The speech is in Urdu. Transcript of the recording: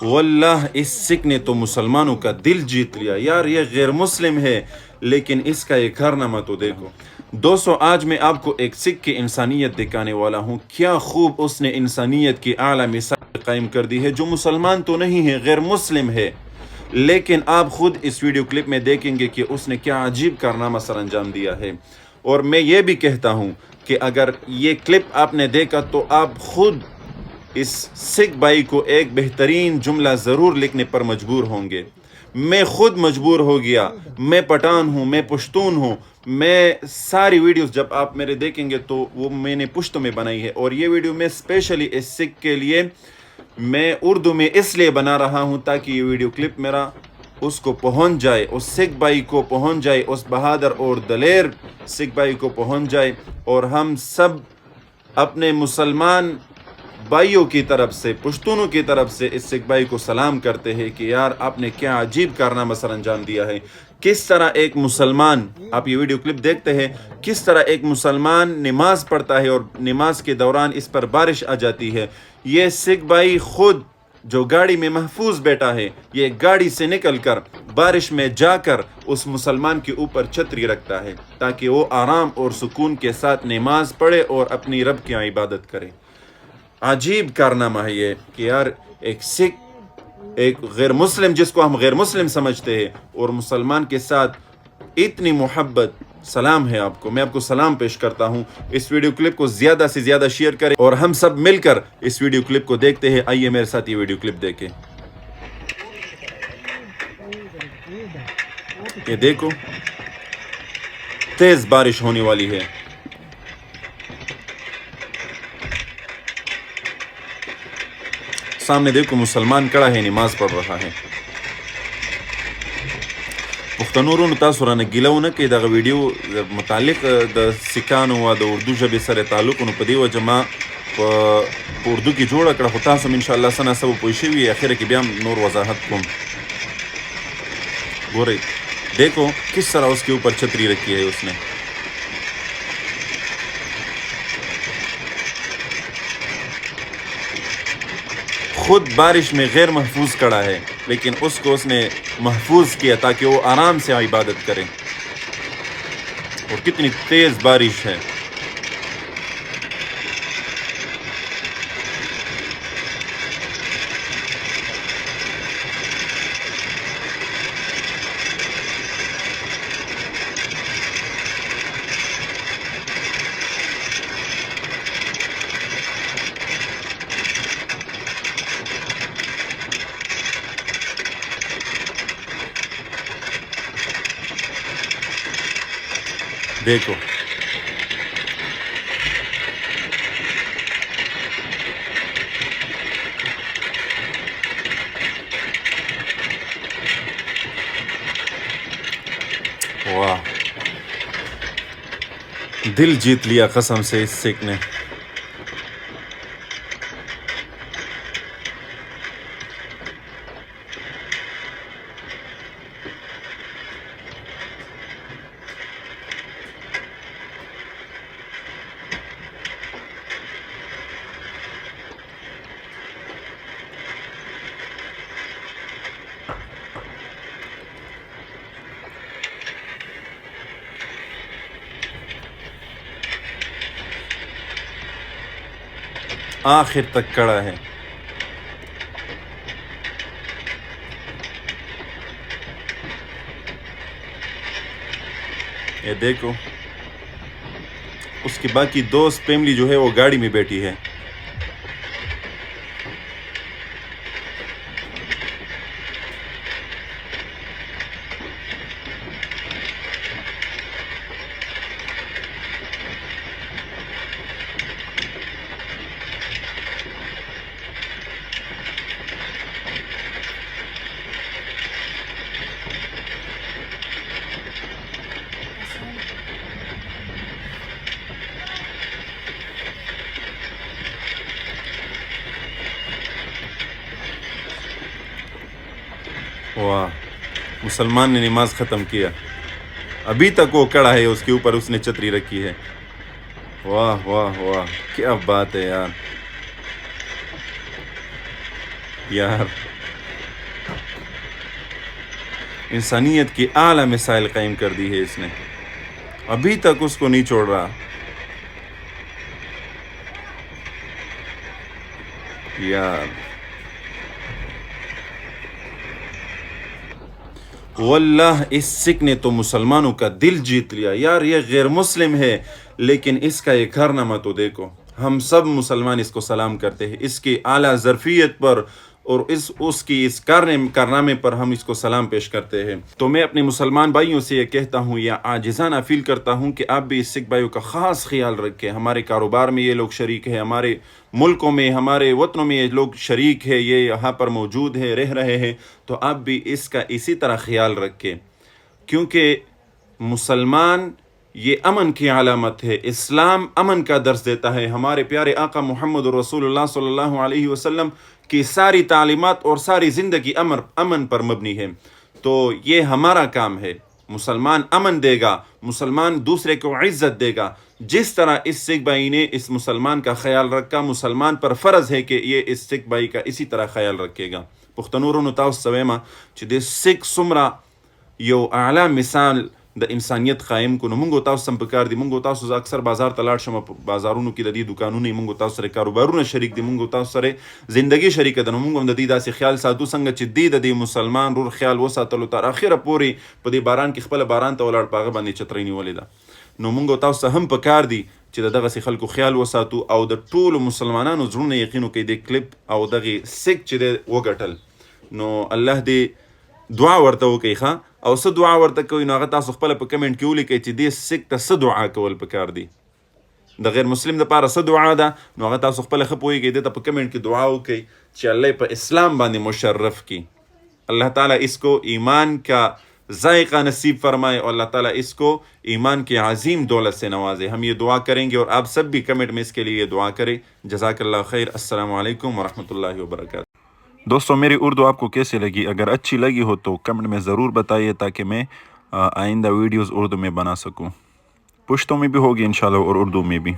واللہ اس سکھ نے تو مسلمانوں کا دل جیت لیا یار. یہ غیر مسلم ہے لیکن اس کا یہ کارنامہ تو دیکھو. دوستو آج میں آپ کو ایک سکھ کی انسانیت دکھانے والا ہوں. کیا خوب اس نے انسانیت کی اعلیٰ مثال قائم کر دی ہے. جو مسلمان تو نہیں ہے، غیر مسلم ہے، لیکن آپ خود اس ویڈیو کلپ میں دیکھیں گے کہ اس نے کیا عجیب کارنامہ سر انجام دیا ہے. اور میں یہ بھی کہتا ہوں کہ اگر یہ کلپ آپ نے دیکھا تو آپ خود اس سکھ بھائی کو ایک بہترین جملہ ضرور لکھنے پر مجبور ہوں گے. میں خود مجبور ہو گیا. میں پٹھان ہوں، میں پشتون ہوں. میں ساری ویڈیوز جب آپ میرے دیکھیں گے تو وہ میں نے پشتو میں بنائی ہے، اور یہ ویڈیو میں اسپیشلی اس سکھ کے لیے میں اردو میں اس لیے بنا رہا ہوں تاکہ یہ ویڈیو کلپ میرا اس کو پہنچ جائے، اس سکھ بھائی کو پہنچ جائے، اس بہادر اور دلیر سکھ بھائی کو پہنچ جائے. اور ہم سب اپنے مسلمان بھائیوں کی طرف سے، پشتونوں کی طرف سے اس سکھ بھائی کو سلام کرتے ہیں کہ یار آپ نے کیا عجیب کارنامہ سر انجام دیا ہے. کس طرح ایک مسلمان، آپ یہ ویڈیو کلپ دیکھتے ہیں، کس طرح ایک مسلمان نماز پڑھتا ہے اور نماز کے دوران اس پر بارش آ جاتی ہے. یہ سکھ بھائی خود جو گاڑی میں محفوظ بیٹھا ہے، یہ گاڑی سے نکل کر بارش میں جا کر اس مسلمان کے اوپر چھتری رکھتا ہے تاکہ وہ آرام اور سکون کے ساتھ نماز پڑھے اور اپنی رب کی عبادت کرے. عجیب کارنامہ ہے یہ کہ یار ایک سکھ، ایک غیر مسلم جس کو ہم غیر مسلم سمجھتے ہیں، اور مسلمان کے ساتھ اتنی محبت. سلام ہے آپ کو، میں آپ کو سلام پیش کرتا ہوں. اس ویڈیو کلپ کو زیادہ سے زیادہ شیئر کریں اور ہم سب مل کر اس ویڈیو کلپ کو دیکھتے ہیں. آئیے میرے ساتھ یہ ویڈیو کلپ دیکھیں. یہ دیکھو تیز بارش ہونے والی ہے. سامنے دیکھو مسلمان کڑا ہے، نماز پڑھ رہا ہے. پښتنورونو تاسو رانه ګیلونه کې دغه ویډیو متعلق د سکانو او د اردو ژبې سره تعلق نو په دې وجه ما په اردو کې جوړه کړه، خو تاسو ان شاء الله سنه سبو پوه شوي. اخر کې بیا نور وضاحت کوم. ګورئ دیکھو کس طرح اس کے اوپر چھتری رکھی ہے اس نے. خود بارش میں غیر محفوظ کڑا ہے لیکن اس کو اس نے محفوظ کیا تاکہ وہ آرام سے عبادت کرے. اور کتنی تیز بارش ہے. دیکھو واہ، دل جیت لیا قسم سے اس سکھ نے. آخر تک کڑا ہے. یہ دیکھو اس کی باقی دوست فیملی جو ہے وہ گاڑی میں بیٹھی ہے. واہ، مسلمان نے نماز ختم کیا. ابھی تک وہ کڑا ہے، اس کے اوپر اس نے چھتری رکھی ہے. واہ واہ واہ، کیا بات ہے یار. یار انسانیت کی اعلیٰ مثال قائم کر دی ہے اس نے، ابھی تک اس کو نہیں چھوڑ رہا. یار واللہ اس سکھ نے تو مسلمانوں کا دل جیت لیا. یار یہ غیر مسلم ہے لیکن اس کا یہ کارنامہ تو دیکھو. ہم سب مسلمان اس کو سلام کرتے ہیں، اس کی اعلیٰ ظرفیت پر اور اس کی اس کارنامے پر ہم اس کو سلام پیش کرتے ہیں. تو میں اپنے مسلمان بھائیوں سے یہ کہتا ہوں یا عاجزانہ فیل کرتا ہوں کہ آپ بھی اس سکھ بھائیوں کا خاص خیال رکھیں. ہمارے کاروبار میں یہ لوگ شریک ہیں، ہمارے ملکوں میں، ہمارے وطنوں میں یہ لوگ شریک ہے، یہ یہاں پر موجود ہے، رہ رہے ہیں. تو آپ بھی اس کا اسی طرح خیال رکھیں، کیونکہ مسلمان یہ امن کی علامت ہے. اسلام امن کا درس دیتا ہے. ہمارے پیارے آقا محمد رسول اللہ صلی اللہ علیہ وسلم کی ساری تعلیمات اور ساری زندگی امن پر مبنی ہے. تو یہ ہمارا کام ہے. مسلمان امن دے گا، مسلمان دوسرے کو عزت دے گا. جس طرح اس سکھ بھائی نے اس مسلمان کا خیال رکھا، مسلمان پر فرض ہے کہ یہ اس سکھ بھائی کا اسی طرح خیال رکھے گا. پښتنو تاسو سویما چې د سکھ سمرا یو اعلی مثال د انسانیت قائم کو. نو مونږ تاسو سم پکار دي، مونږ تاسو اکثر بازار ته لاړ شم، بازارونو کې د دې دکانونو مونږ تاسو سره کاروبارونه شریک دي، مونږ تاسو سره زندگی شریک ده. نو مونږ هم د دې داسې خیال ساتو څنګه چې د مسلمان رور خیال وساتلو تر اخره پورې په دې باران کې خپل باران ته ولاړ پاغه باندې چترۍ نیولې ده. نو مونږ تاسو هم پکار دي چې دغه خلکو خیال وساتو او د ټولو مسلمانانو زړونه یقینو کوي د کلیپ او دغه سک چې وګټل. نو الله دې دعا ورته وکړي ښه، او څه دعا ورته کوي نو هغه تاسو خپله په کمنټ کې ولیکئ چې دې سک ته څه دعا کول پکار دي، د غیر مسلم دپاره څه دعا ده. نو هغه تاسو خپله ښه پوهیږئ، دې ته په کمنټ کې دعا وکړئ چې الله یې په اسلام باندې مشرف کی. اللہ تعالیٰ اس کو ایمان کا ذائقہ نصیب فرمائے اور اللہ تعالیٰ اس کو ایمان کی عظیم دولت سے نوازے. ہم یہ دعا کریں گے اور آپ سب بھی کمنٹ میں اس کے لیے دعا کریں. جزاک اللہ خیر. السلام علیکم ورحمۃ اللہ وبرکاتہ. دوستو میری اردو آپ کو کیسے لگی؟ اگر اچھی لگی ہو تو کمنٹ میں ضرور بتائیے تاکہ میں آئندہ ویڈیوز اردو میں بنا سکوں. پشتو میں بھی ہوگی انشاءاللہ اور اردو میں بھی.